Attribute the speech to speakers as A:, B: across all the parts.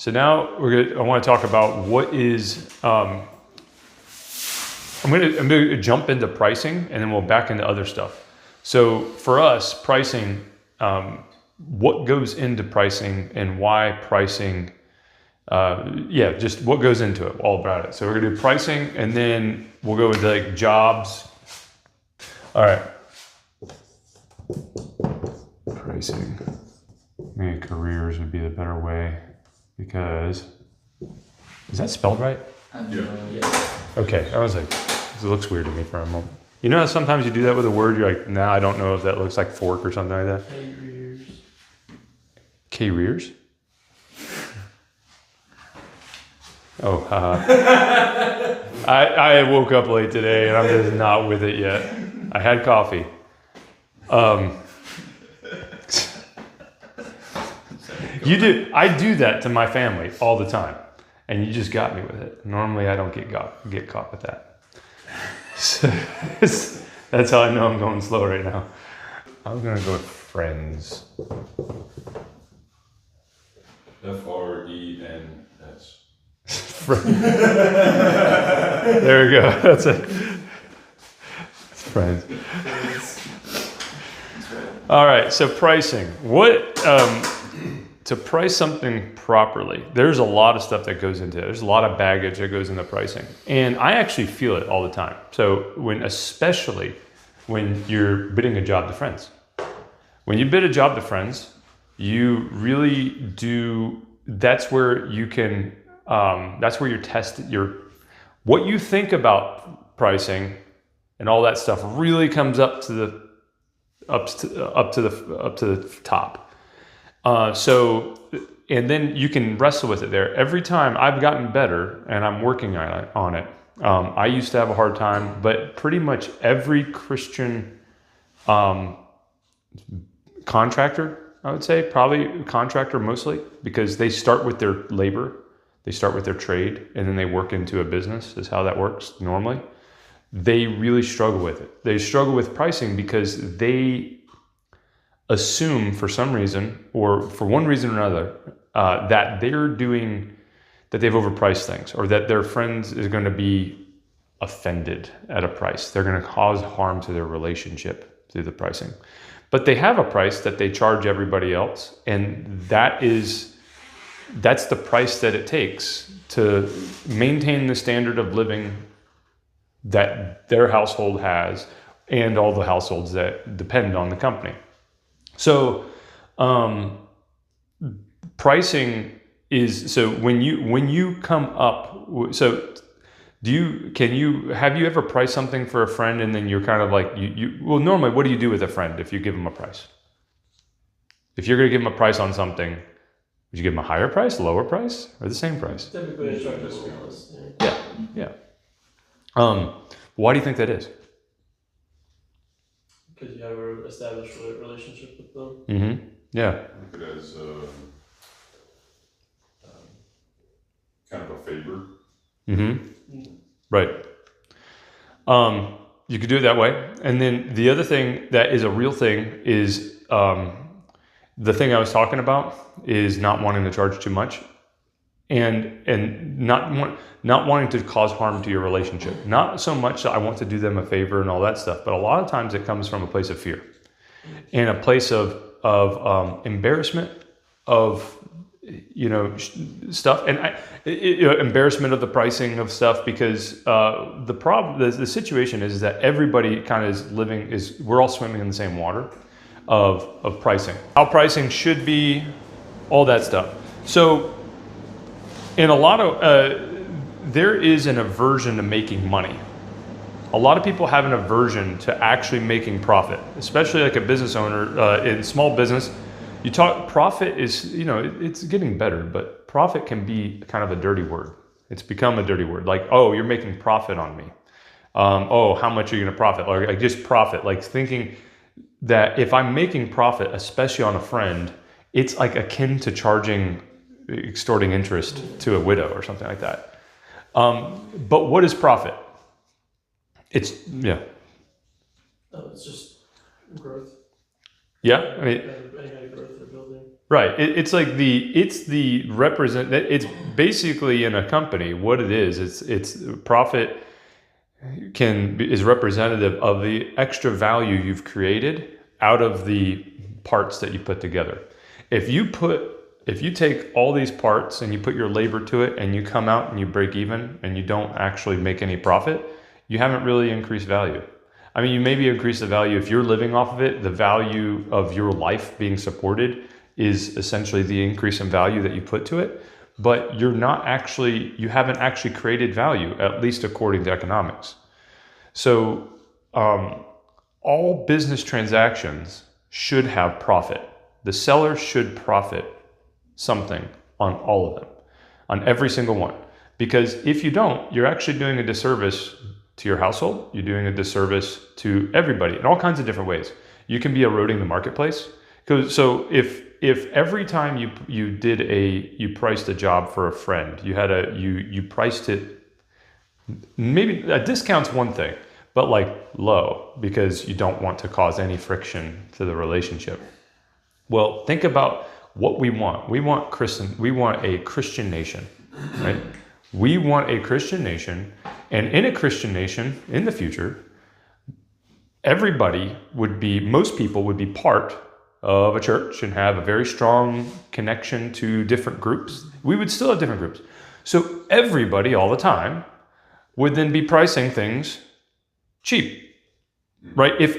A: So now I want to talk about what is. I'm going to jump into pricing, and then we'll back into other stuff. So for us, pricing, what goes into pricing and why pricing. Just what goes into it, all about it. So we're going to do pricing, and then we'll go into like jobs. All right. Pricing. Maybe careers would be the better way, because is that spelled right?
B: Yeah.
A: Okay, I was like, it looks weird to me for a moment. You know how sometimes you do that with a word, you're like, nah, I don't know if that looks like fork or something like that.
B: Careers.
A: Careers? Oh, I woke up late today and I'm just not with it yet. I had coffee. I do that to my family all the time, and you just got me with it. Normally, I don't get caught with that. So, that's how I know I'm going slow right now. I was gonna go with friends.
C: FRENS.
A: There we go. That's it. It's friends. All right. So pricing. To price something properly, there's a lot of stuff that goes into it. There's a lot of baggage that goes into pricing, and I actually feel it all the time. So especially when you're bidding a job to friends, when you bid a job to friends, you really do. That's where you can. That's where what you think about pricing and all that stuff really comes up to the top. And then you can wrestle with it there. Every time I've gotten better and I'm working on it. I used to have a hard time, but pretty much every Christian contractor, I would say, probably contractor mostly, because they start with their labor, they start with their trade, and then they work into a business, is how that works normally. They really struggle with it. They struggle with pricing because they assume for some reason, or for one reason or another, that they've overpriced things, or that their friends is going to be offended at a price. They're going to cause harm to their relationship through the pricing. But they have a price that they charge everybody else, and that's the price that it takes to maintain the standard of living that their household has and all the households that depend on the company. So, pricing is, so when you come up, so have you ever priced something for a friend and then you're kind of like, well, normally what do you do with a friend if you give them a price? If you're going to give them a price on something, would you give them a higher price, lower price, or the same price?
B: Typically, I try to be honest.
A: Yeah. Why do you think that is?
B: Because you have an established relationship with them.
A: Mm-hmm. Yeah.
C: Look at it as kind of a favor.
A: Mm-hmm. Right. You could do it that way. And then the other thing that is a real thing is the thing I was talking about is not wanting to charge too much, and not wanting to cause harm to your relationship. Not so much that I want to do them a favor and all that stuff, but a lot of times it comes from a place of fear and a place of embarrassment of stuff, and embarrassment of the pricing of stuff, because the situation is that everybody kind of we're all swimming in the same water of pricing, how pricing should be, all that stuff. So in a lot of there is an aversion to making money. A lot of people have an aversion to actually making profit, especially like a business owner in small business. You talk profit is, it's getting better, but profit can be kind of a dirty word. It's become a dirty word. Like, oh, you're making profit on me. Oh, how much are you going to profit? Or like just profit, like thinking that if I'm making profit, especially on a friend, it's like akin to extorting interest to a widow or something like that. But what is profit? It's
B: It's just growth.
A: Yeah, I mean,
B: Any kind of growth they're building.
A: Right. It's like it's basically in a company what it is. It's profit is representative of the extra value you've created out of the parts that you put together. If you take all these parts and you put your labor to it and you come out and you break even and you don't actually make any profit, you haven't really increased value. I mean, you maybe increase the value if you're living off of it. The value of your life being supported is essentially the increase in value that you put to it, but you haven't actually created value, at least according to economics. So all business transactions should have profit. The seller should profit something on all of them, on every single one. Because if you don't, you're actually doing a disservice to your household. You're doing a disservice to everybody in all kinds of different ways. You can be eroding the marketplace. So if every time you priced a job for a friend, you priced it, maybe a discount's one thing, but like low because you don't want to cause any friction to the relationship. Well, think about what we want. We want a Christian nation, right? We want a Christian nation, and in a Christian nation in the future, most people would be part of a church and have a very strong connection to different groups. We would still have different groups. So everybody all the time would then be pricing things cheap, right? If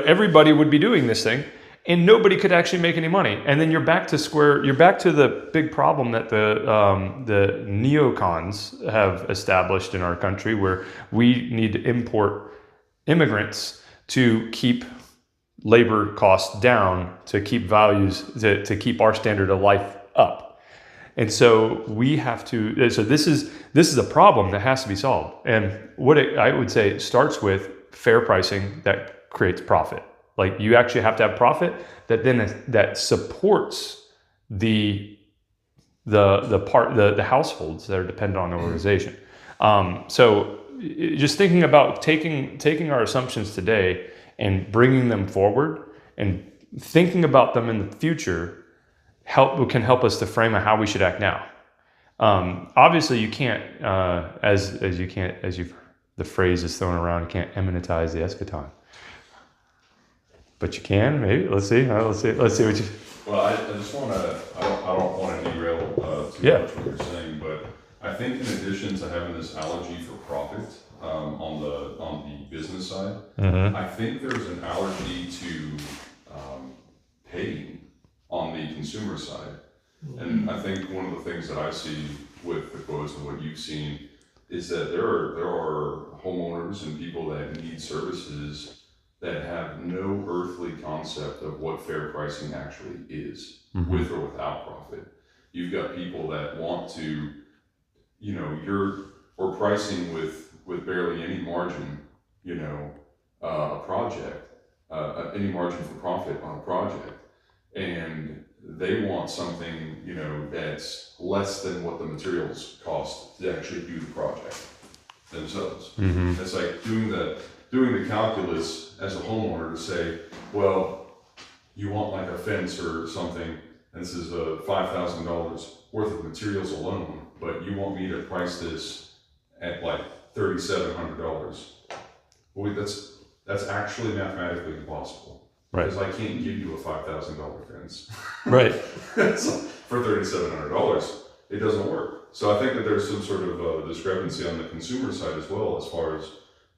A: everybody would be doing this thing and nobody could actually make any money. And then you're back to the big problem that the neocons have established in our country, where we need to import immigrants to keep labor costs down, to keep values, to keep our standard of life up. And so we have to, so this is a problem that has to be solved. And I would say starts with fair pricing that creates profit. Like you actually have to have profit that supports the households that are dependent on the organization. So just thinking about taking our assumptions today and bringing them forward and thinking about them in the future can help us to frame how we should act now. Obviously, you can't, the phrase is thrown around, you can't immanentize the eschaton. But you can, maybe. Let's see what you.
C: Well, I just want to. I don't want to derail too much what you're saying, but I think in addition to having this allergy for profit on the business side, I think there's an allergy to paying on the consumer side, and I think one of the things that I see with the quotes and what you've seen is that there are homeowners and people that need services that have no earthly concept of what fair pricing actually is, with or without profit. You've got people that want to, we're pricing with barely any margin, a project, any margin for profit on a project, and they want something, that's less than what the materials cost to actually do the project themselves. It's like doing the calculus as a homeowner to say, well, you want like a fence or something, and this is $5,000 worth of materials alone, but you want me to price this at like $3,700. Well, that's actually mathematically impossible.
A: Right.
C: Because I can't give you a $5,000 fence.
A: Right.
C: For $3,700. It doesn't work. So I think that there's some sort of discrepancy on the consumer side as well, as far as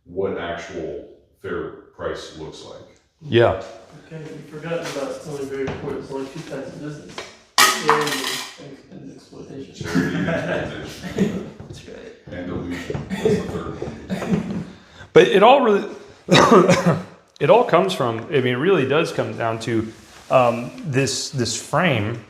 C: what actual fair price looks like.
A: Yeah.
B: Okay, you forgot about something very important. There's only two types of business: charity and exploitation.
C: Charity and exploitation.
B: That's right.
C: And delusion. That's the third one.
A: But it all really, it all comes from, I mean, it really does come down to this frame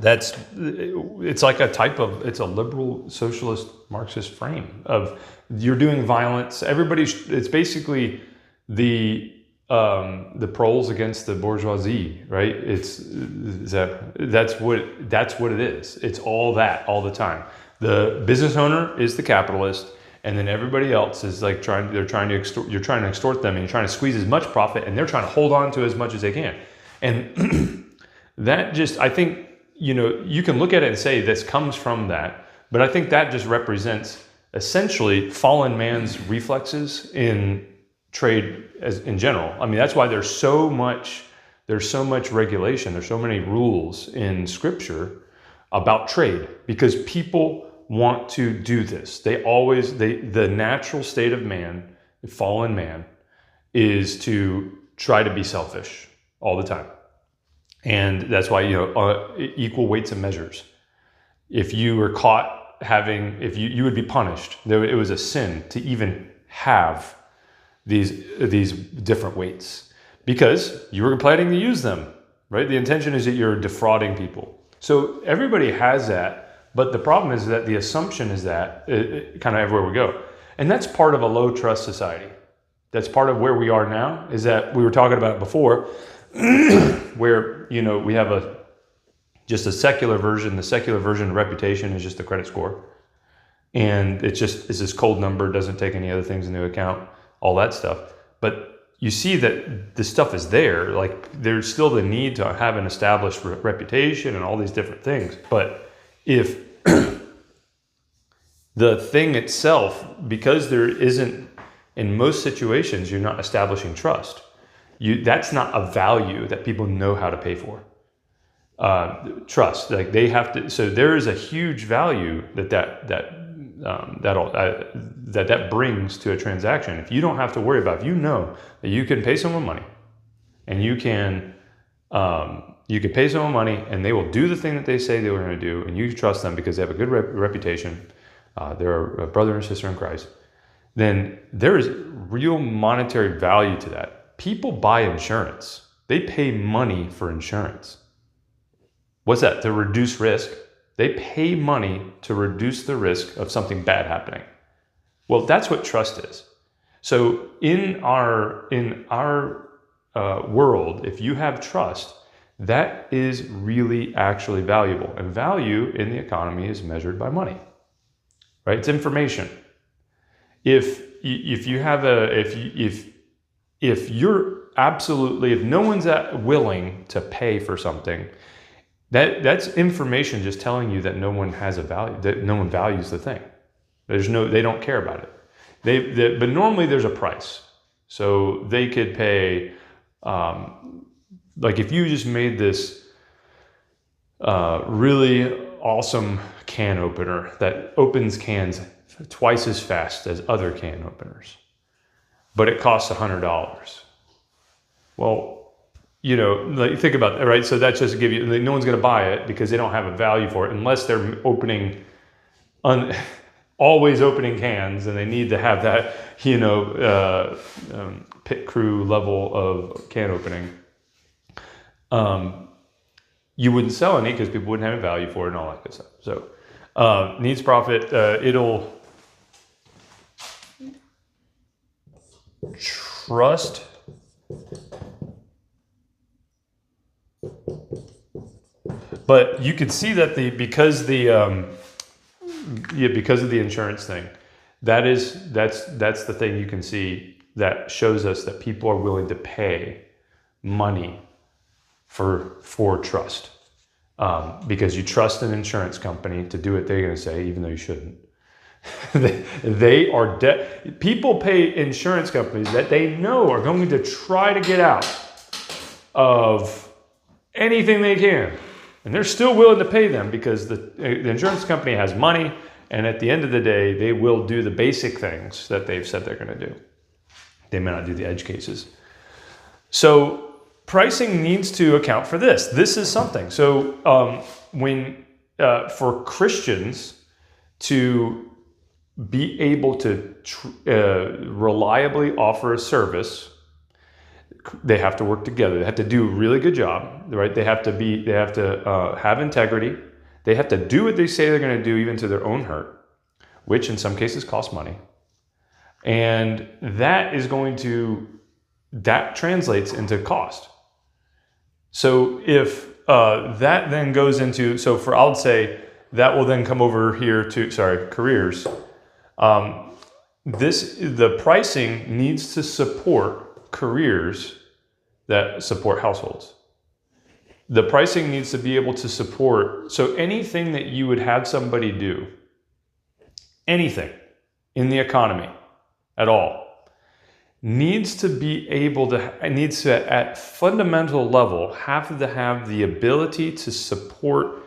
A: it's like it's a liberal socialist Marxist frame of you're doing violence. It's basically the proles against the bourgeoisie, right? That's what it is. It's all that all the time. The business owner is the capitalist, and then everybody else is like you're trying to extort them, and you're trying to squeeze as much profit, and they're trying to hold on to as much as they can. And that just, I think, you can look at it and say this comes from that, but I think that just represents essentially fallen man's reflexes in trade as in general. I mean, that's why there's so much regulation, there's so many rules in scripture about trade, because people want to do this. The natural state of man, fallen man, is to try to be selfish all the time. And that's why, equal weights and measures. If you were caught if you would be punished. It was a sin to even have these different weights because you were planning to use them, right? The intention is that you're defrauding people. So everybody has that, but the problem is that the assumption is that kind of everywhere we go. And that's part of a low trust society. That's part of where we are now, is that we were talking about it before, where, we have just a secular version. The secular version of reputation is just the credit score. And it's this cold number, doesn't take any other things into account, all that stuff. But you see that the stuff is there. Like, there's still the need to have an established reputation and all these different things. But if the thing itself, because there isn't, in most situations, you're not establishing trust. That's not a value that people know how to pay for. Trust, like they have to. So there is a huge value that brings to a transaction. If you don't have to worry about, if you know that you can pay someone money, and you can pay someone money, and they will do the thing that they say they were going to do, and you trust them because they have a good reputation. They're a brother and sister in Christ. Then there is real monetary value to that. People buy insurance. They pay money for insurance. What's that? To reduce risk. They pay money to reduce the risk of something bad happening. Well, that's what trust is. So in our world, if you have trust, that is really actually valuable. And value in the economy is measured by money, right? It's information. If no one's willing to pay for something, that's information just telling you that no one has a value, that no one values the thing. They don't care about it. But normally there's a price. So they could pay, like if you just made this really awesome can opener that opens cans twice as fast as other can openers, but it costs $100. Well, like think about that, right? So that's just to give you, no one's going to buy it because they don't have a value for it unless they're always opening cans, and they need to have that, pit crew level of can opening. You wouldn't sell any because people wouldn't have a value for it and all that good stuff. So needs profit, it'll trust. But you can see that because of the insurance thing, that's the thing you can see that shows us that people are willing to pay money for trust, because you trust an insurance company to do what they're going to say, even though you shouldn't. People pay insurance companies that they know are going to try to get out of anything they can, and they're still willing to pay them because the insurance company has money, and at the end of the day, they will do the basic things that they've said they're going to do. They may not do the edge cases. So pricing needs to account for this. This is something. So for Christians to be able to reliably offer a service, they have to work together. They have to do a really good job, right? They have to have integrity. They have to do what they say they're going to do, even to their own hurt, which in some cases costs money. And that translates into cost. So if that then goes into, I would say that will then come over here to, careers. The pricing needs to support careers that support households. The pricing needs to be able to support, so anything that you would have somebody do, anything in the economy at all, needs to at fundamental level have to have the ability to support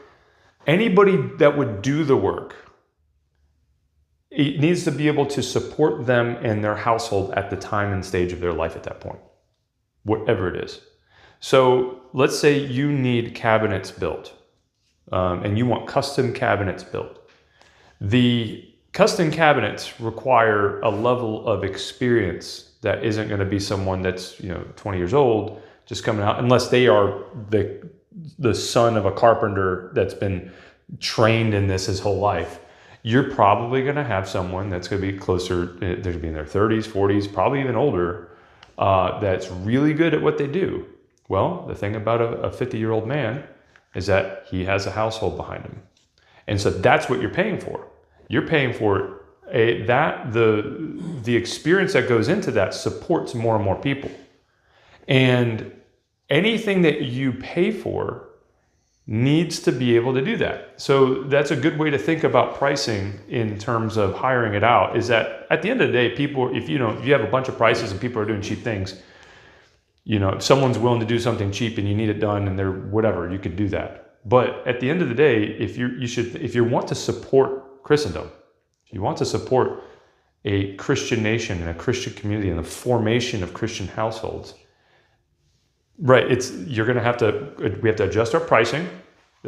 A: anybody that would do the work. It needs to be able to support them and their household at the time and stage of their life at that point, whatever it is. So let's say you need cabinets built, and you want custom cabinets built. The custom cabinets require a level of experience that isn't going to be someone that's 20 years old just coming out, unless they are the son of a carpenter that's been trained in this his whole life. You're probably going to have someone that's going to be closer, they're going to be in their 30s, 40s, probably even older, that's really good at what they do. Well, the thing about a 50-year-old man is that he has a household behind him. And so that's what you're paying for. You're paying for the experience that goes into that supports more and more people. And anything that you pay for needs to be able to do that. So that's a good way to think about pricing in terms of hiring it out, is that at the end of the day, people, if you have a bunch of prices and people are doing cheap things, if someone's willing to do something cheap and you need it done and they're whatever, you could do that. But at the end of the day, if you want to support Christendom, if you want to support a Christian nation and a Christian community and the formation of Christian households, right, we have to adjust our pricing.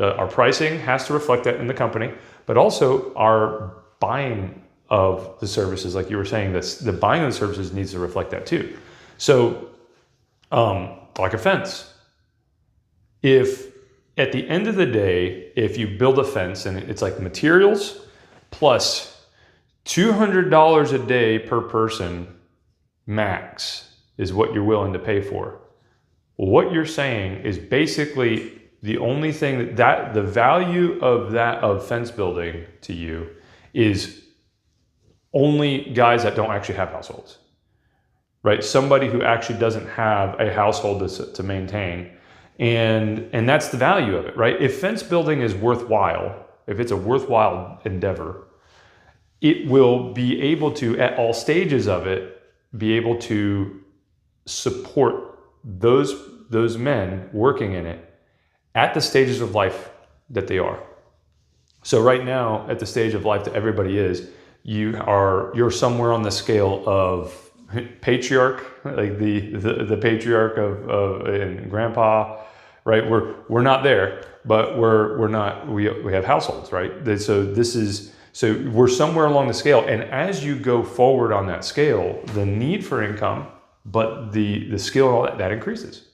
A: Our pricing has to reflect that in the company, but also our buying of the services, like you were saying, the buying of the services needs to reflect that too. So, like a fence, if at the end of the day, if you build a fence and it's like materials plus $200 a day per person max is what you're willing to pay for. What you're saying is basically the only thing that the value of fence building to you is only guys that don't actually have households, right? Somebody who actually doesn't have a household to maintain, and that's the value of it, right? If fence building is worthwhile, if it's a worthwhile endeavor, it will be able to, at all stages of it, be able to support those men working in it at the stages of life that they are. So right now, at the stage of life that everybody is, you're somewhere on the scale of patriarch, like the patriarch of and grandpa, right? We're not there, but we have households, right? So we're somewhere along the scale, and as you go forward on that scale, the need for income, but the skill and all that increases,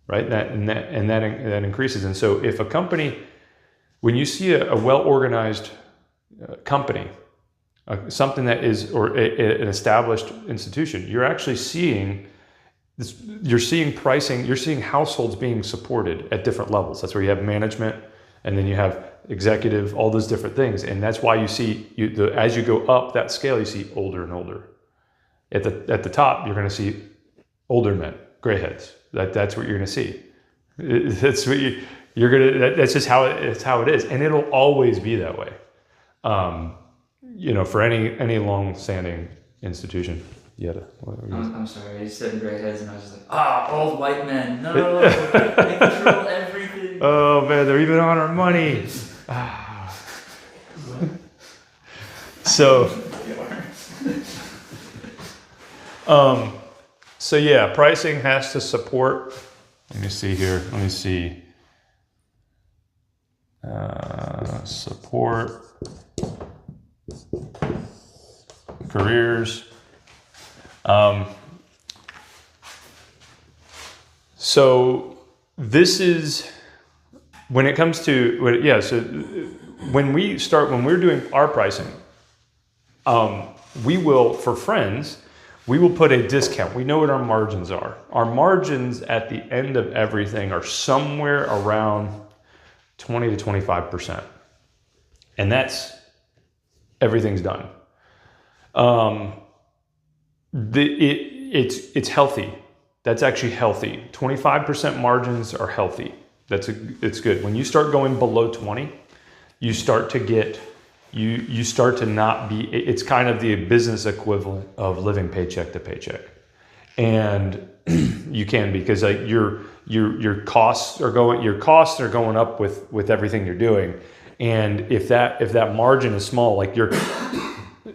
A: right? That increases. And so if a company, when you see a well-organized company, something that is, or an established institution, you're actually seeing this, you're seeing pricing, you're seeing households being supported at different levels. That's where you have management, and then you have executive, all those different things. And that's why you see, as you go up that scale, you see older and older. At the top, you're going to see older men, gray heads. That's what you're going to see. That's what you're going to. That's just how it is, and it'll always be that way. For any long-standing institution.
D: I'm sorry, I said gray heads, and I was just like, old white men. No, they control everything.
A: Oh man, they're even on our money. So yeah, pricing has to support. Let me see here. Support careers. So this is when it comes to So when we're doing our pricing, we will, for friends, we will put a discount. We know what our margins are. Our margins at the end of everything are somewhere around 20 to 25%, and that's everything's done. It's healthy. That's actually healthy. 25% margins are healthy. it's good. When you start going below 20, you start to get, you start to not be, it's kind of the business equivalent of living paycheck to paycheck. And you can, because like your costs are going up with everything you're doing. And if that margin is small, like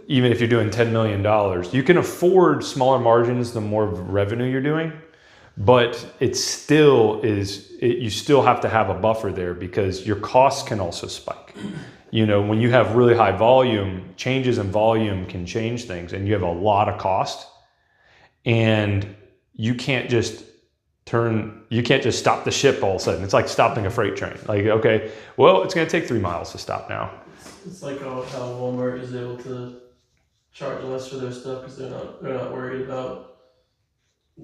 A: even if you're doing $10 million, you can afford smaller margins the more revenue you're doing, but it still is, you still have to have a buffer there because your costs can also spike. You know, when you have really high volume, changes in volume can change things, and you have a lot of cost, and you can't just stop the ship all of a sudden. It's like stopping a freight train. Like, okay, well, it's going to take 3 miles to stop now.
B: It's like how Walmart is able to charge less for their stuff because they're not worried about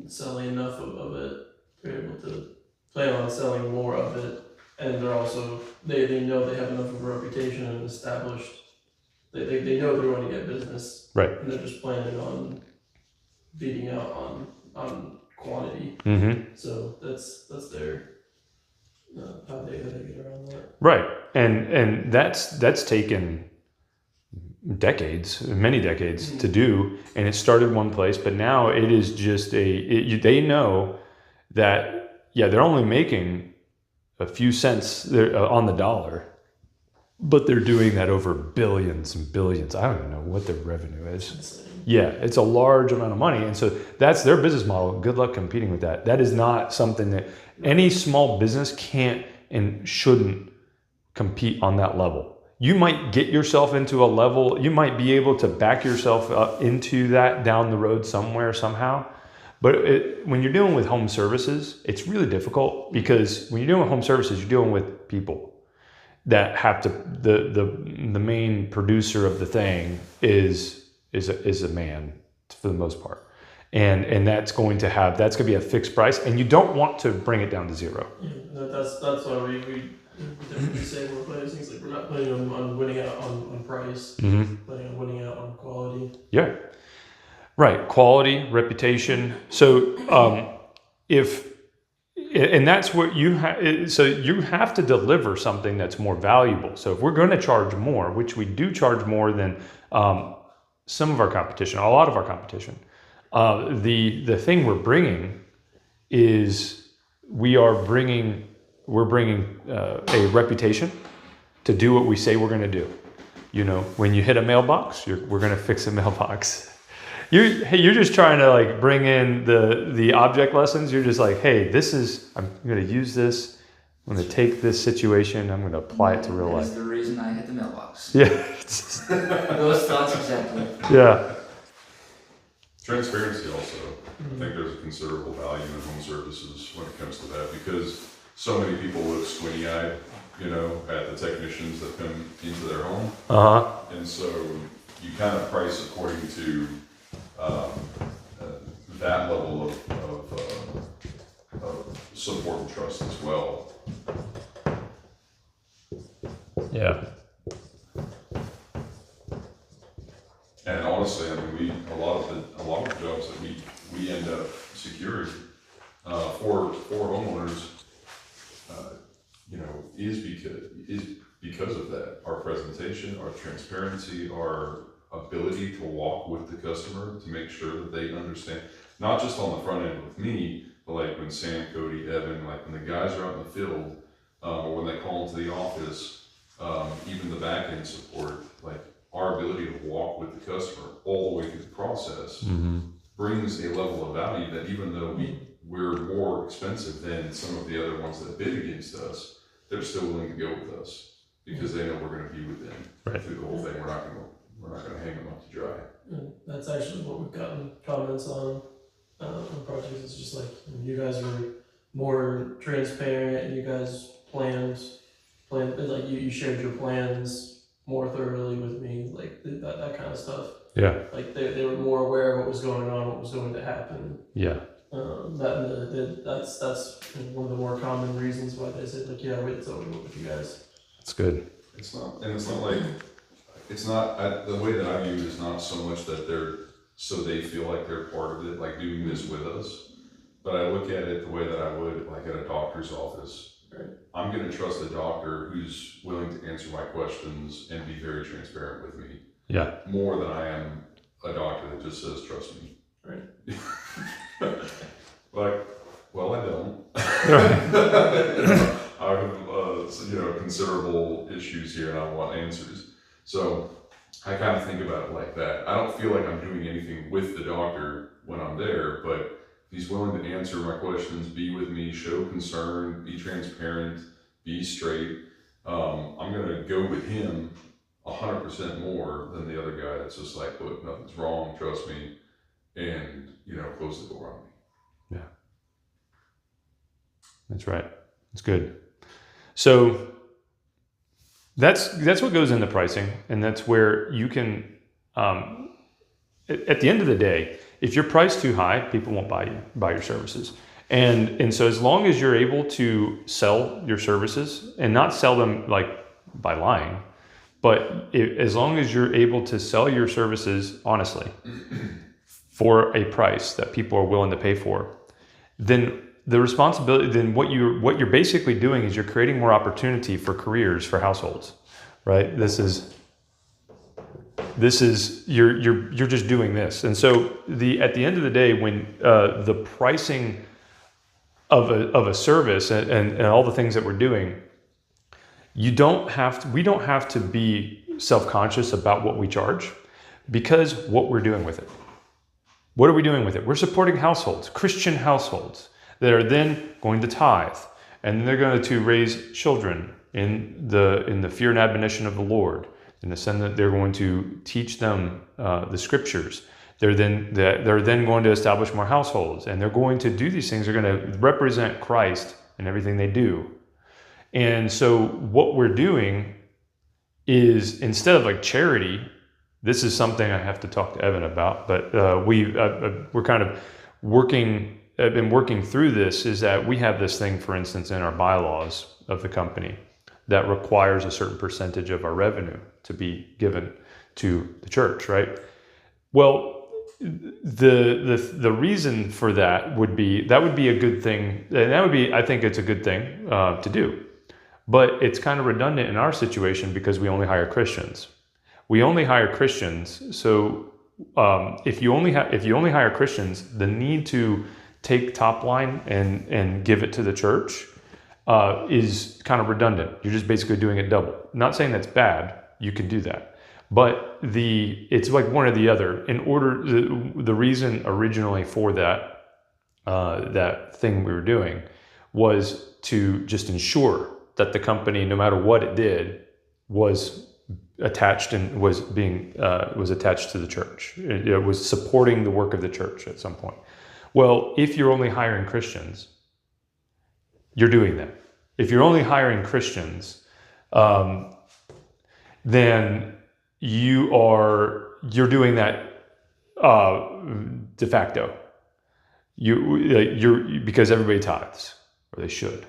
B: selling enough of it. They're able to plan on selling more of it, and they're also they know they have enough of a reputation and established. They know they're going to get business,
A: Right?
B: And they're just planning on beating out on quantity.
A: Mm-hmm.
B: So that's their how they get around that.
A: Right, and that's taken many decades to do, and it started one place, but now it is just they know that they're only making a few cents on the dollar, but they're doing that over billions and billions. I don't even know what their revenue is.
B: Insane.
A: Yeah, it's a large amount of money, and so that's their business model. Good luck competing with that. That is not something that any small business can't and shouldn't compete on that level. You might get yourself into a level, you might be able to back yourself up into that down the road somewhere, somehow. But when you're dealing with home services, it's really difficult because when you're dealing with home services, you're dealing with people that have to, the main producer of the thing is a man for the most part. And that's going to be a fixed price, and you don't want to bring it down to zero.
B: Yeah, that's why we definitely say we're playing things like we're not planning on winning out on price, planning on winning out on quality.
A: Yeah, right. Quality, reputation. So and that's what you have. So you have to deliver something that's more valuable. So if we're going to charge more, which we do charge more than some of our competition, a lot of our competition, the thing we're bringing is we're bringing a reputation to do what we say we're going to do. You know, when you hit a mailbox, we're going to fix a mailbox. You're just trying to like bring in the object lessons. You're just like, hey, I'm going to use this. I'm going to take this situation. I'm going to apply it to real life.
D: That's the reason I hit the mailbox.
A: Yeah.
D: Those thoughts exactly.
A: Yeah.
C: Transparency also. I think there's a considerable value in home services when it comes to that, because so many people look squinty-eyed, you know, at the technicians that come into their home. And so you kind of price according to that level of support and trust as well.
A: Yeah.
C: And honestly, I mean, a lot of the jobs that we end up securing for homeowners, you know, is because of that. Our presentation, our transparency, our ability to walk with the customer to make sure that they understand, not just on the front end with me, but like when Sam, Cody, Evan, like when the guys are out in the field, or when they call into the office, even the back end support, like our ability to walk with the customer all the way through the process brings a level of value that even though we're more expensive than some of the other ones that bid against us, they're still willing to go with us because they know we're going to be with them through the whole thing. We're not going to hang them up to dry.
B: And that's actually what we've gotten comments on projects. It's just like you guys were more transparent, and you guys planned like you shared your plans more thoroughly with me, like that kind of stuff.
A: Yeah.
B: Like they were more aware of what was going on, what was going to happen.
A: Yeah.
B: That's one of the more common reasons why they said like, yeah, wait till we work with you guys.
A: That's good.
C: It's not the way that I view it is not so much that they feel like they're part of it, like doing this with us, but I look at it the way that I would like at a doctor's office,
B: Right.
C: I'm going to trust a doctor who's willing to answer my questions and be very transparent with me
A: Yeah.
C: more than I am a doctor that just says, trust me.
B: Right.
C: Like, well, I don't. I have, considerable issues here and I want answers. So I kind of think about it like that. I don't feel like I'm doing anything with the doctor when I'm there, but if he's willing to answer my questions, be with me, show concern, be transparent, be straight, I'm going to go with him 100% more than the other guy that's just like, look, nothing's wrong, trust me, and, close the door on me.
A: Yeah. That's right. That's good. So that's what goes into pricing, and that's where you can, at the end of the day, if you're priced too high, people won't buy your services. And so as long as you're able to sell your services and not sell them like by lying, but as long as you're able to sell your services honestly for a price that people are willing to pay for, then the responsibility, then what you're basically doing is you're creating more opportunity for careers for households, right? This is you're just doing this. And so at the end of the day, when the pricing of a service and all the things that we're doing, we don't have to be self-conscious about what we charge, because what we're doing with it. What are we doing with it? We're supporting households, Christian households, that are then going to tithe, and they're going to raise children in the fear and admonition of the Lord, in the sense that they're going to teach them the scriptures. They're then going to establish more households, and they're going to do these things. They're going to represent Christ in everything they do. And so what we're doing is, instead of like charity, this is something I have to talk to Evan about, but we're kind of been working through this, is that we have this thing, for instance, in our bylaws of the company that requires a certain percentage of our revenue to be given to the church, right? Well, the reason for that would be a good thing, and I think it's a good thing to do, but it's kind of redundant in our situation because we only hire Christians. We only hire Christians, so if you only hire Christians, the need to take top line and give it to the church is kind of redundant. You're just basically doing it double. Not saying that's bad. You can do that, but it's like one or the other. In order, the reason originally for that thing we were doing was to just ensure that the company, no matter what it did, was attached and was attached to the church. It was supporting the work of the church at some point. Well, if you're only hiring Christians, you're doing that. If you're only hiring Christians, then you're doing that de facto. Because everybody tithes, or they should.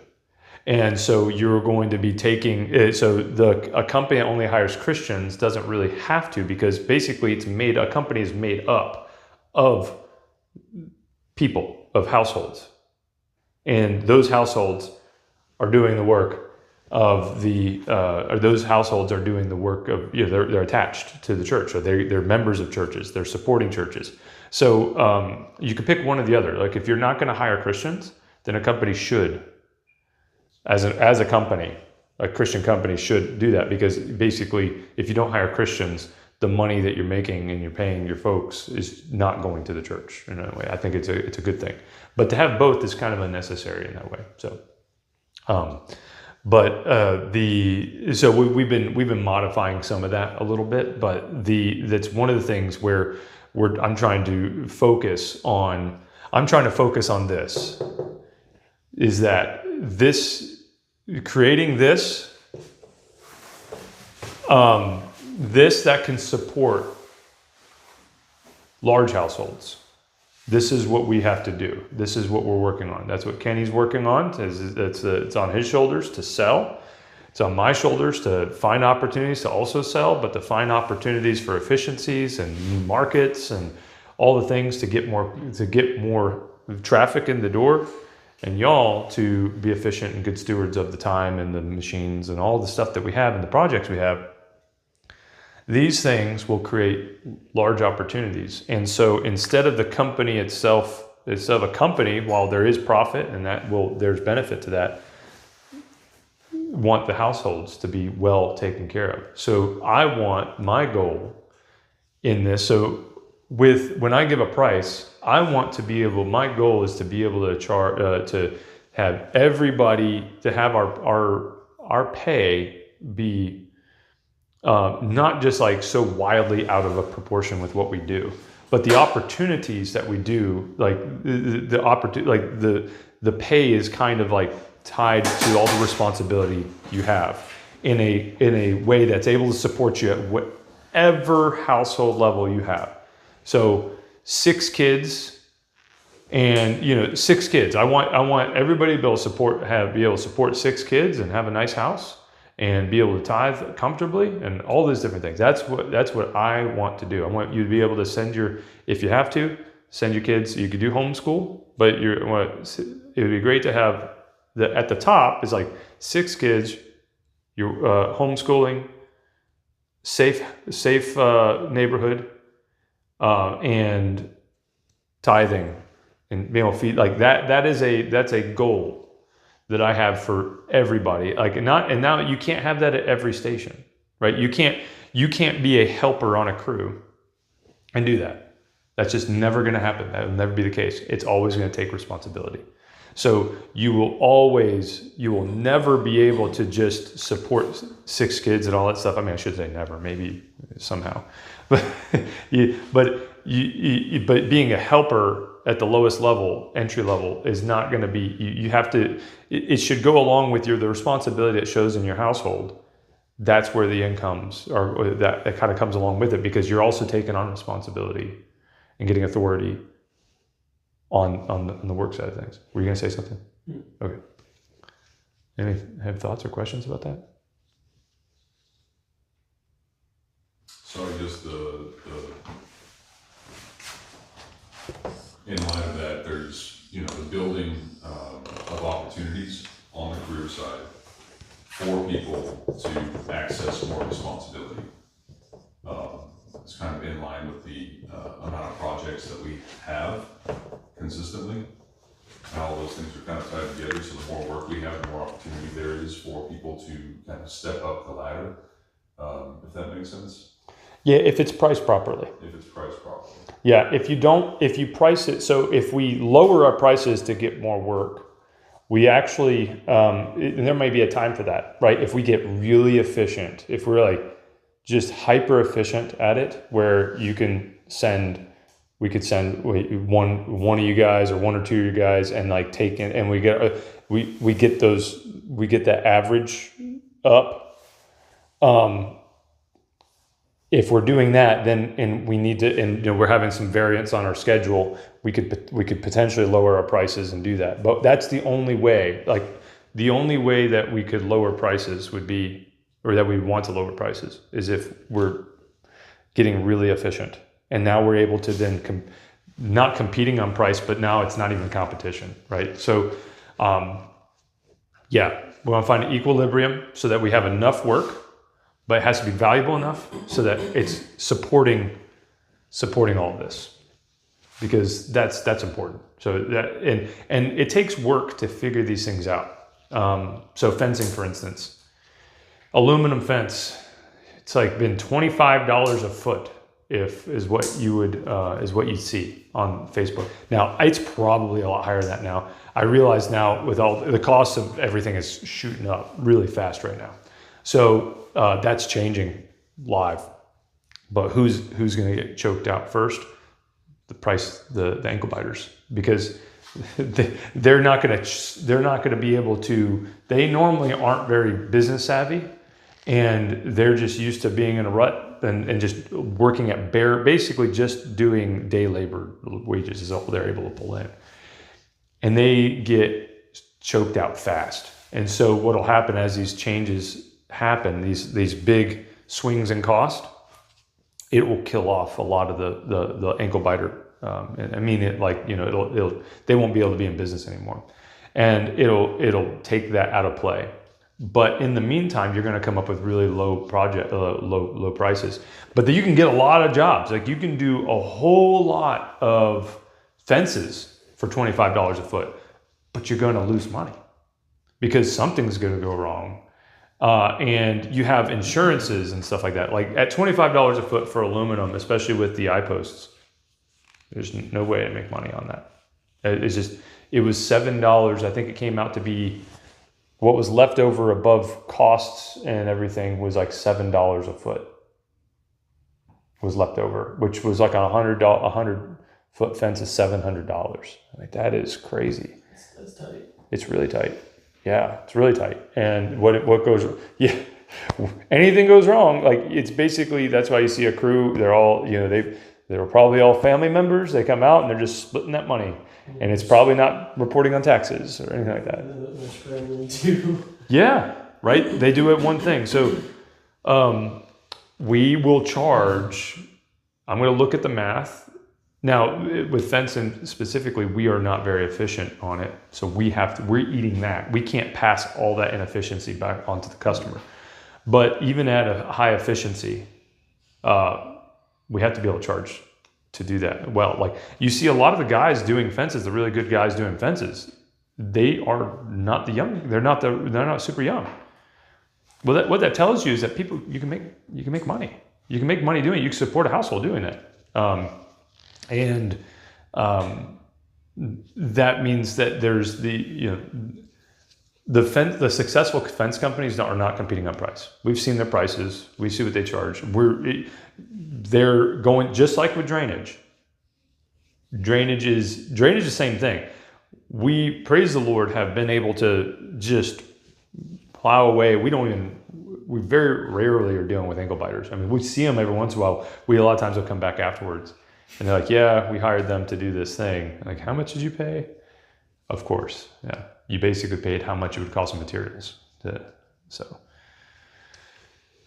A: And so you're going to be taking, a company that only hires Christians doesn't really have to, because basically a company is made up of people, of households. And those households are doing the work of those households are doing the work of, they're attached to the church. So they're members of churches, they're supporting churches. So you can pick one or the other. Like, if you're not going to hire Christians, then a company should, as a company, a Christian company should do that, because basically, if you don't hire Christians, the money that you're making and you're paying your folks is not going to the church in a way. I think it's a good thing, but to have both is kind of unnecessary in that way. So, we've been modifying some of that a little bit, but that's one of the things where I'm trying to focus on this, is that creating this that can support large households. This is what we have to do. This is what we're working on. That's what Kenny's working on. It's on his shoulders to sell. It's on my shoulders to find opportunities to also sell, but to find opportunities for efficiencies and markets and all the things to get more traffic in the door. and y'all to be efficient and good stewards of the time and the machines and all the stuff that we have and the projects we have, these things will create large opportunities. And so instead of the company itself, instead of a company, while there is profit and there's benefit to that, want the households to be well taken care of. So I want my goal in this. So when I give a price, I want to be able, my goal is to be able to charge, to have everybody, to have our pay be not just like so wildly out of a proportion with what we do, but the opportunities that we do, like the opportunity, like the pay is kind of like tied to all the responsibility you have in a way that's able to support you at whatever household level you have. So 6 kids, and 6 kids. I want everybody to be able to support 6 kids and have a nice house and be able to tithe comfortably and all those different things. That's what I want to do. I want you to be able to if you have to, send your kids. You could do homeschool, but it would be great to have at the top is like 6 kids, you're homeschooling, safe neighborhood, and tithing, and being able to feed like that. That's a goal that I have for everybody. Now you can't have that at every station, right? You can't be a helper on a crew and do that. That's just never going to happen. That will never be the case. It's always going to take responsibility. So you will never be able to just support 6 kids and all that stuff. I mean, I should say never, maybe somehow, but being a helper at the lowest level, entry level, is not going to be. You have to. It should go along with the responsibility it shows in your household. That's where the incomes or that kind of comes along with it, because you're also taking on responsibility and getting authority on the work side of things. Were you going to say something? Okay. Any have thoughts or questions about that?
C: So I guess in light of that, there's the building of opportunities on the career side for people to access more responsibility. It's kind of in line with the amount of projects that we have consistently. And all those things are kind of tied together, so the more work we have, the more opportunity there is for people to kind of step up the ladder, if that makes sense.
A: Yeah, if it's priced properly.
C: If it's priced properly.
A: Yeah, if you price it, so if we lower our prices to get more work, we actually, and there may be a time for that, right? If we get really efficient, if we're like just hyper efficient at it, where we could send one of you guys or 1 or 2 of you guys and like take in, and we get that average up. If we're doing that, then and we need to, and we're having some variance on our schedule, we could potentially lower our prices and do that. But that's the only way. Like the only way that we could lower prices would be, or that we want to lower prices, is if we're getting really efficient. And now we're able to then not competing on price, but now it's not even competition, right? So, we want to find an equilibrium so that we have enough work, but it has to be valuable enough so that it's supporting all of this, because that's important. So that and it takes work to figure these things out. So fencing, for instance, aluminum fence, it's like been $25 a foot is what you'd see on Facebook. Now it's probably a lot higher than that now. I realize now with all the cost of everything is shooting up really fast right now. So that's changing live. But who's going to get choked out first? The ankle biters, because they're not going to be able to. They normally aren't very business savvy, and they're just used to being in a rut and just working at basically just doing day labor wages is all they're able to pull in, and they get choked out fast. And so what'll happen as these changes happen, these big swings in cost, it will kill off a lot of the ankle biter. And I mean it like, they won't be able to be in business anymore. and it'll take that out of play. But in the meantime, you're going to come up with really low low prices. But then you can get a lot of jobs. Like you can do a whole lot of fences for $25 a foot, but you're going to lose money because something's going to go wrong. And you have insurances and stuff like that. Like at $25 a foot for aluminum, especially with the I-posts, there's no way to make money on that. It was $7. I think it came out to be, what was left over above costs and everything was like $7 a foot was left over, which was like a 100-foot fence is $700. Like that is crazy.
B: That's tight.
A: It's really tight. Yeah, it's really tight. And what goes, yeah, anything goes wrong, like it's basically, that's why you see a crew, they're all, you know, they're probably all family members. They come out and they're just splitting that money. And it's probably not reporting on taxes or anything like that.
B: Much family too.
A: Yeah, right? They do it one thing. So we will charge, I'm going to look at the math. Now, with fencing specifically, we are not very efficient on it. So we're eating that. We can't pass all that inefficiency back onto the customer. But even at a high efficiency, we have to be able to charge to do that well. Like you see a lot of the guys doing fences, the really good guys doing fences, they are not the young, they're not super young. Well, what that tells you is that people, you can make money. You can make money doing it. You can support a household doing that. That means that there's the successful fence companies are not competing on price. We've seen their prices. We see what they charge. They're going just like with drainage. Drainage is the same thing. We, praise the Lord, have been able to just plow away. We very rarely are dealing with ankle biters. I mean, we see them every once in a while. A lot of times they'll come back afterwards and they're like, yeah, we hired them to do this thing. I'm like, how much did you pay? Of course. Yeah. You basically paid how much it would cost in materials.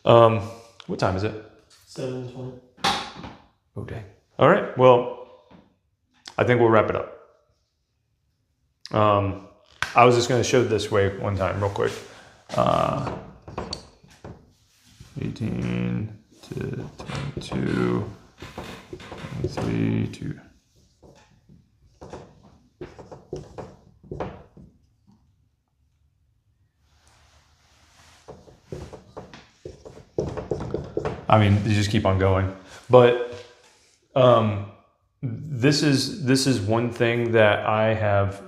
A: What time is it?
B: 7:20.
A: Oh, dang. All right. Well, I think we'll wrap it up. I was just going to show it this way one time real quick. 18 to 22, 23 to... I mean, you just keep on going. But this is one thing that I have.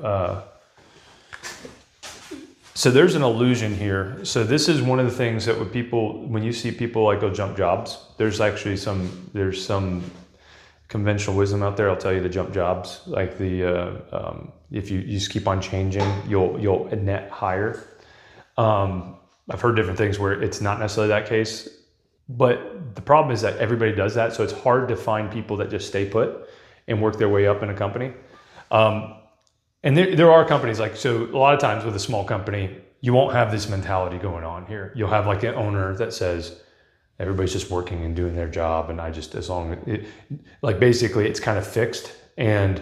A: So there's an illusion here. So this is one of the things that when you see people like go jump jobs, there's actually some conventional wisdom out there. I'll tell you to jump jobs. Like if you just keep on changing, you'll net higher. I've heard different things where it's not necessarily that case. But the problem is that everybody does that, so it's hard to find people that just stay put and work their way up in a company. And there are companies so a lot of times with a small company, you won't have this mentality going on here. You'll have like an owner that says, everybody's just working and doing their job, and basically it's kind of fixed. And,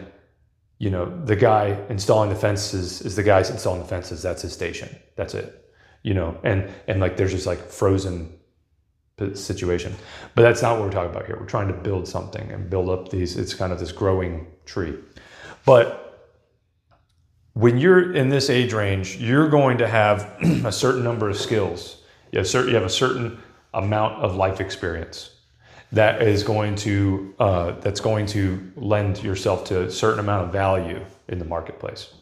A: the guy installing the fences is the guy installing the fences. That's his station. That's it. And like there's just like frozen situation. But that's not what we're talking about here. We're trying to build something and build up it's kind of this growing tree. But when you're in this age range, you're going to have a certain number of skills. You have a certain amount of life experience that is going to lend yourself to a certain amount of value in the marketplace.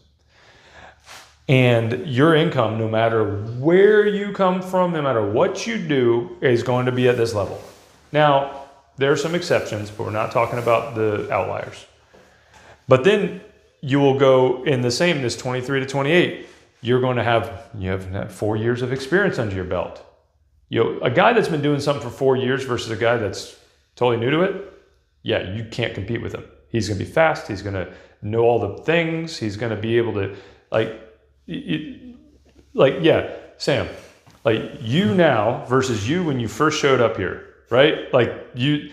A: And your income, no matter where you come from, no matter what you do, is going to be at this level. Now, there are some exceptions, but we're not talking about the outliers. But then you will go in this 23 to 28. You have 4 years of experience under your belt. A guy that's been doing something for 4 years versus a guy that's totally new to it, yeah, you can't compete with him. He's going to be fast. He's going to know all the things. He's going to be able to Sam, you now versus you when you first showed up here, right?
B: I don't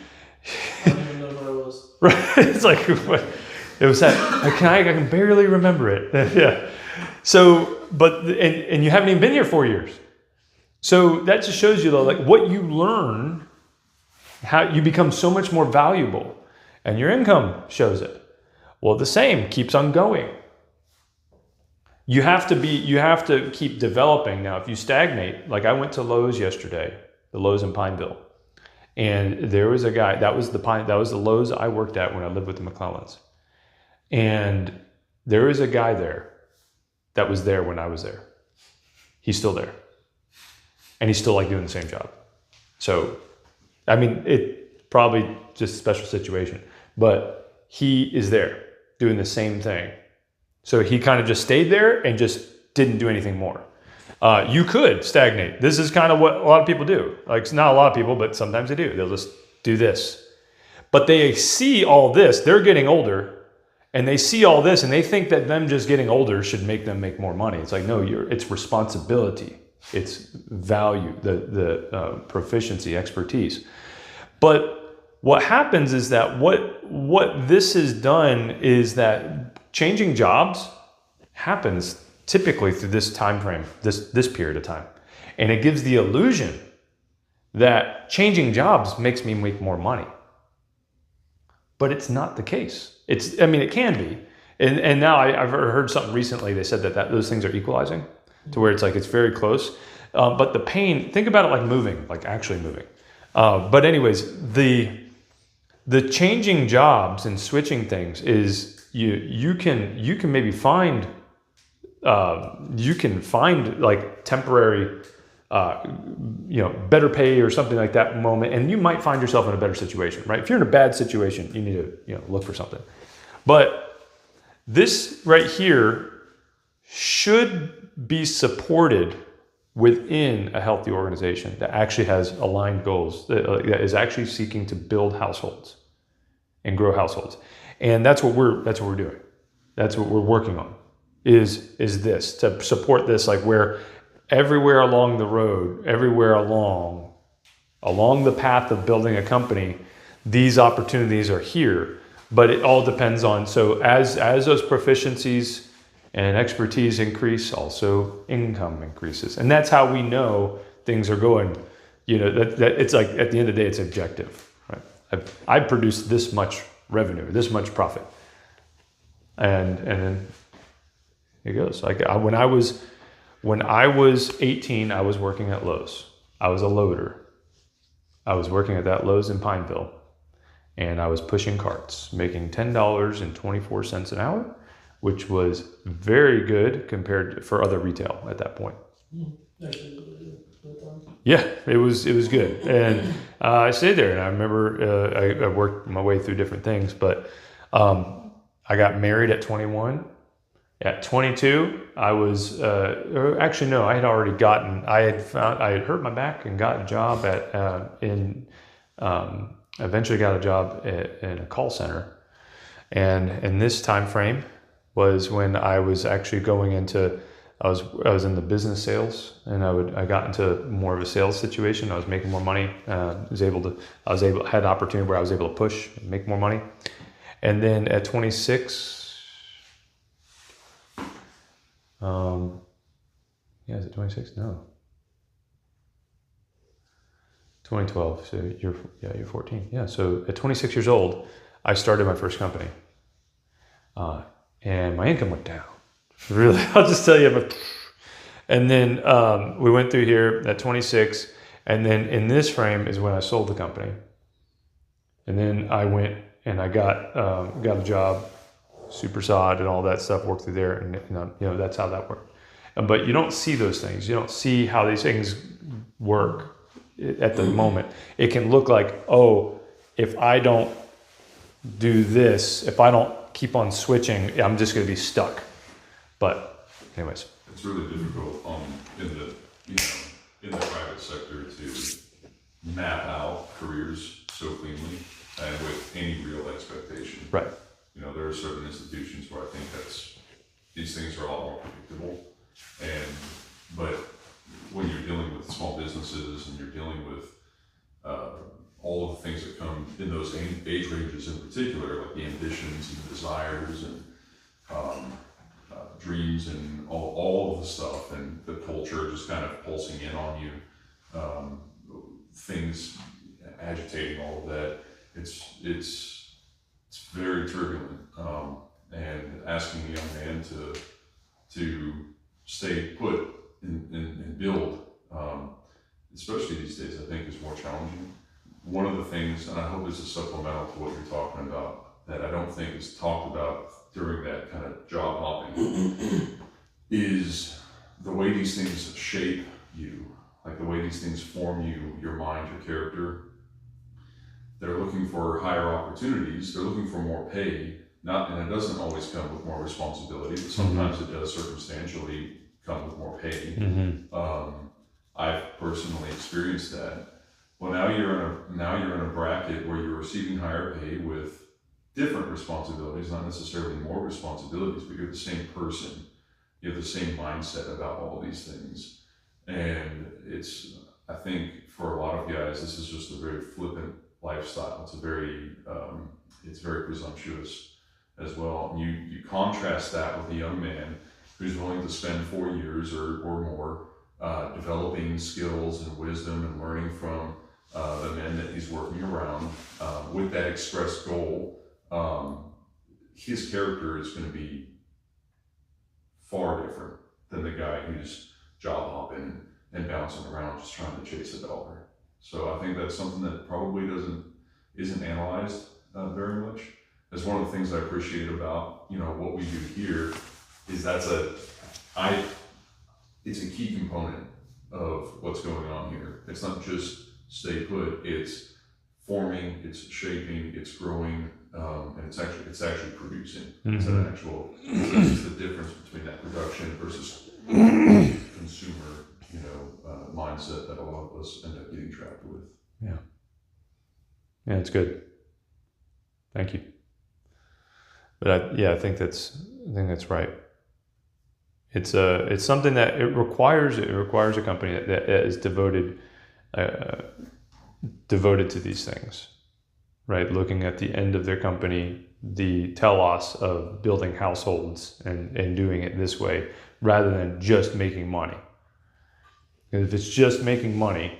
B: even know what I was.
A: Right? It's like, it was that, I can barely remember it. Yeah. So, and you haven't even been here 4 years. So that just shows you though, like what you learn, how you become so much more valuable, and your income shows it. Well, the same keeps on going. You have to keep developing. Now, if you stagnate, like I went to Lowe's yesterday, the Lowe's in Pineville, and there was a guy, that was the Lowe's I worked at when I lived with the McClellans. And there is a guy there that was there when I was there. He's still there. And he's still like doing the same job. So, I mean, it probably just a special situation, but he is there doing the same thing. So he kind of just stayed there and just didn't do anything more. You could stagnate. This is kind of what a lot of people do. Like, it's not a lot of people, but sometimes they do. They'll just do this. But they see all this. They're getting older, and they see all this, and they think that them just getting older should make them make more money. It's like, no, it's responsibility. It's value, the proficiency, expertise. But what happens is that what this has done is that changing jobs happens typically through this time frame, this period of time. And it gives the illusion that changing jobs makes me make more money. But it's not the case. It can be. And now I've heard something recently, they said that those things are equalizing to where it's like it's very close. But the pain, think about it like moving, like actually moving. But anyways, the changing jobs and switching things is you can maybe find like temporary better pay or something like that moment, and you might find yourself in a better situation, right? If you're in a bad situation, you need to look for something. But this right here should be supported within a healthy organization that actually has aligned goals, that is actually seeking to build households and grow households. And that's what we're doing. That's what we're working on, is this, to support this, like where everywhere along the road, everywhere along the path of building a company, these opportunities are here. But it all depends on, so as those proficiencies and expertise increase, also income increases. And that's how we know things are going. That it's like, at the end of the day, it's objective, right? I produced this much revenue, this much profit. And then it goes. Like when I was 18, I was working at Lowe's. I was a loader. I was working at that Lowe's in Pineville, and I was pushing carts, making $10.24 an hour, which was very good compared for other retail at that point. Yeah, it was good. And I stayed there, and I remember I worked my way through different things, but I got married at 21. At 22, I was, actually no, I had hurt my back and got a job eventually got a job in a call center. And in this time frame was when I was actually going into, I was in the business sales, and I got into more of a sales situation. I was making more money. Had an opportunity where I was able to push and make more money. And then at 26, is it 26? No. 2012. So you're 14. Yeah. So at 26 years old, I started my first company, and my income went down. Really, I'll just tell you. And then we went through here at 26, and then in this frame is when I sold the company. And then I went and I got a job, Supersod and all that stuff. Worked through there, and that's how that worked. But you don't see those things. You don't see how these things work at the moment. It can look like, oh, if I don't do this, if I don't keep on switching, I'm just going to be stuck. But anyways,
C: it's really difficult in the private sector to map out careers so cleanly and with any real expectation.
A: Right.
C: There are certain institutions where I think these things are a lot more predictable. But when you're dealing with small businesses and you're dealing with all of the things that come in those age ranges in particular, like the ambitions and the desires and dreams and all of the stuff, and the culture just kind of pulsing in on you, things agitating, all of that. It's very turbulent, and asking a young man to stay put and build, especially these days, I think is more challenging. One of the things, and I hope this is supplemental to what you're talking about, that I don't think is talked about during that kind of job hopping, is the way these things shape you, like the way these things form you, your mind, your character. They're looking for higher opportunities, they're looking for more pay, and it doesn't always come with more responsibility, but sometimes it does circumstantially come with more pay. I've personally experienced that. Well, now you're in a bracket where you're receiving higher pay with different responsibilities, not necessarily more responsibilities, but you're the same person. You have the same mindset about all these things. And I think for a lot of guys, this is just a very flippant lifestyle. It's very presumptuous as well. And you contrast that with a young man who's willing to spend 4 years or more developing skills and wisdom and learning from the men that he's working around with that express goal. His character is going to be far different than the guy who's job hopping and bouncing around just trying to chase a dollar. So I think that's something that probably isn't analyzed very much. That's one of the things I appreciate about what we do here is it's a key component of what's going on here. It's not just stay put, it's forming, it's shaping, it's growing, and it's actually producing. It's it's the difference between that production versus consumer, mindset that a lot of us end up getting trapped with.
A: Yeah, it's good. Thank you. But I think that's right. It's something that it requires a company that is devoted to these things, right? Looking at the end of their company, the telos of building households and doing it this way rather than just making money. If it's just making money,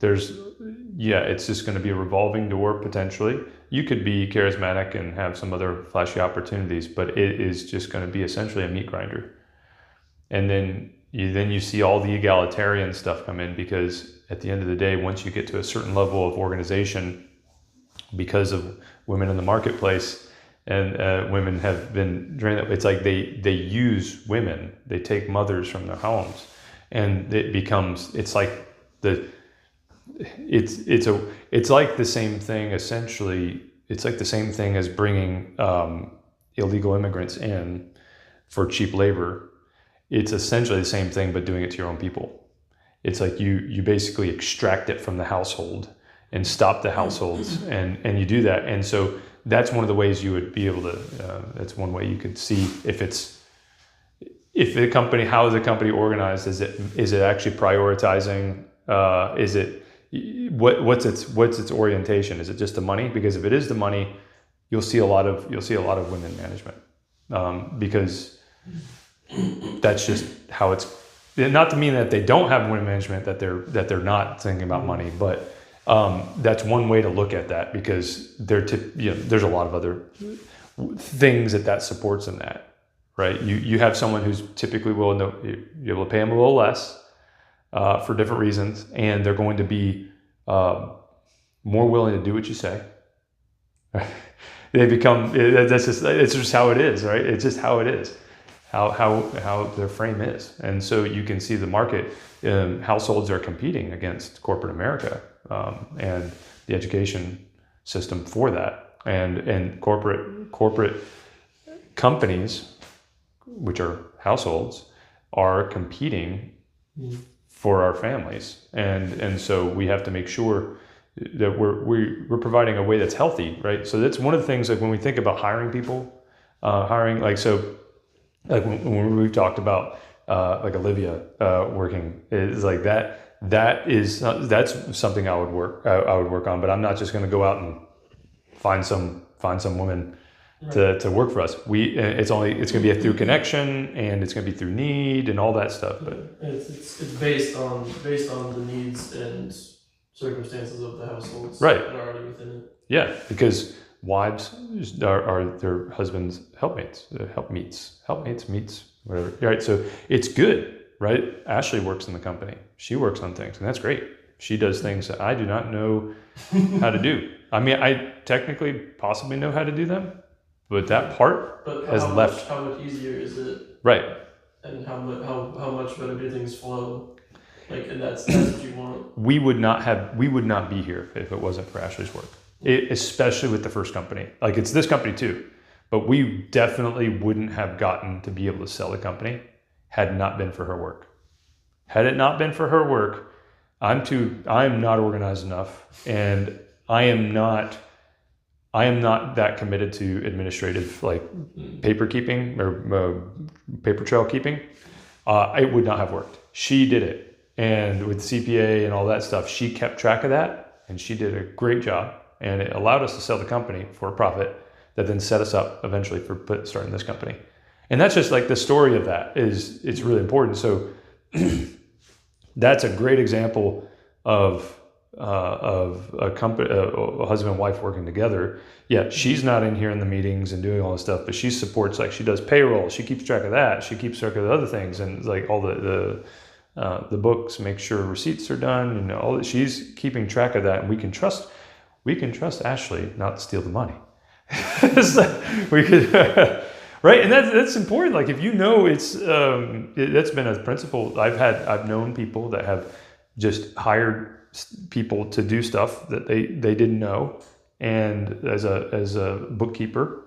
A: it's just going to be a revolving door potentially. You could be charismatic and have some other flashy opportunities, but it is just going to be essentially a meat grinder. And then you see all the egalitarian stuff come in, because at the end of the day, once you get to a certain level of organization, because of women in the marketplace and women have been drained, it's like they use women, they take mothers from their homes, and it's like the same thing essentially. It's like the same thing as bringing illegal immigrants in for cheap labor. It's essentially the same thing, but doing it to your own people. It's like you basically extract it from the household and stop the households, and you do that. And so that's one of the ways you would be able to. That's one way you could see if the company, how is the company organized? Is it actually prioritizing? What's its orientation? Is it just the money? Because if it is the money, you'll see a lot of women management, because that's just how it's. Not to mean that they don't have women management, that they're not thinking about money, but that's one way to look at that, because there's a lot of other things that supports in that, right? You have someone who's typically willing to, you're able to pay them a little less for different reasons, and they're going to be more willing to do what you say. They become, it's just how it is, right? It's just how it is. How their frame is. And so you can see the market, households are competing against corporate America and the education system for that. And corporate companies, which are households, are competing for our families. And so we have to make sure that we're providing a way that's healthy, right? So that's one of the things, like when we think about hiring people, like when we've talked about like Olivia working, is like that's something I would work on. But I'm not just going to go out and find some woman to work for us. It's going to be through connection, and it's going to be through need and all that stuff. But
B: It's based on the needs and circumstances of the households
A: Right.
B: that are already within it.
A: yeah, because wives are their husbands' helpmates, meets, whatever. Right. So it's good, right? Ashley works in the company. She works on things, and that's great. She does things that I do not know how to do. I mean, I technically possibly know how to do them, but that part
B: But
A: has
B: how
A: left.
B: how much easier is it,
A: Right.
B: and how much better do things flow? Like, and that's what you want.
A: We would not be here if it wasn't for Ashley's work. Especially with the first company. Like, it's this company too, but we definitely wouldn't have gotten to be able to sell the company had it not been for her work. Had it not been for her work, I'm not organized enough, and I am not that committed to administrative, like paper keeping or paper trail keeping. It would not have worked. She did it, and with CPA and all that stuff, she kept track of that, and she did a great job, and it allowed us to sell the company for a profit that then set us up eventually for starting this company. And that's just like the story of that it's really important. So that's a great example of a company, a husband and wife working together. Yeah, she's not in here in the meetings and doing all this stuff, but she supports, like, she does payroll, she keeps track of that, she keeps track of the other things, and like all the books, make sure receipts are done, and all that. She's keeping track of that, and we can trust Ashley not to steal the money. We could. Right, and that's important. Like, if you know, that's been a principle. I've known people that have just hired people to do stuff that they didn't know, and as a bookkeeper,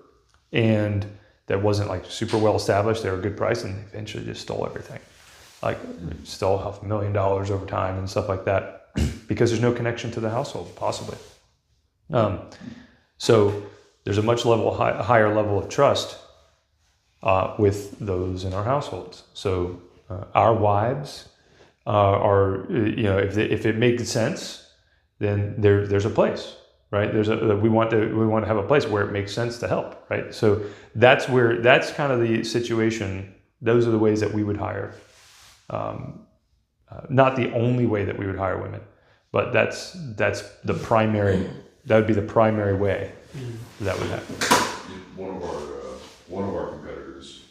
A: and that wasn't like super well established. They were a good price, and they eventually just stole everything, like stole $500,000 over time and stuff like that, because there's no connection to the household, possibly. So there's a much higher level of trust with those in our households. So our wives are, if it makes sense, then there's a place, right? We want to have a place where it makes sense to help, right? So that's kind of the situation. Those are the ways that we would hire. Not the only way that we would hire women, but that's the primary. That would be the primary way that would happen.
C: One of our competitors,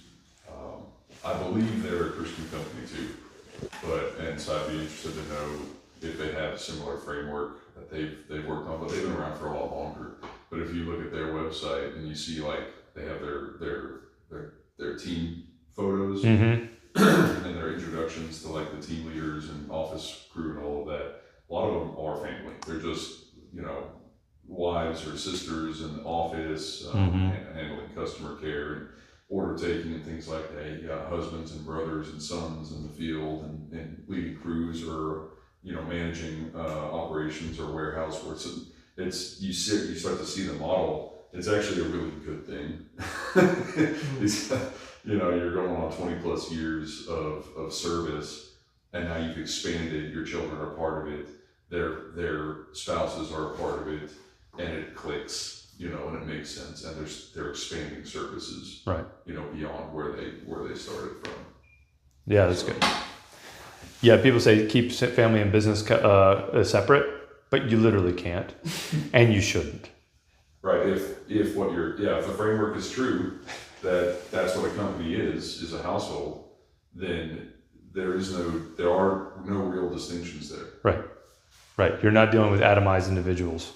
C: I believe they're a Christian company too, and so I'd be interested to know if they have a similar framework that they've worked on, but they've been around for a lot longer. But if you look at their website and you see, like, they have their team photos and their introductions to, like, the team leaders and office crew and all of that, a lot of them are family. They're just, wives or sisters in the office, handling customer care and order taking and things like that. You got husbands and brothers and sons in the field and leading crews, or managing operations or warehouse work. So you start to see the model. It's actually a really good thing. You're going on 20 plus years of service, and now you've expanded. Your children are part of it. Their spouses are a part of it, and it clicks. And it makes sense, and they're expanding services,
A: right?
C: Beyond where they started from.
A: Yeah, that's good. Yeah, people say keep family and business separate, but you literally can't, and you shouldn't.
C: Right. If the framework is true, that's what a company is a household, then there are no real distinctions there.
A: Right. You're not dealing with atomized individuals.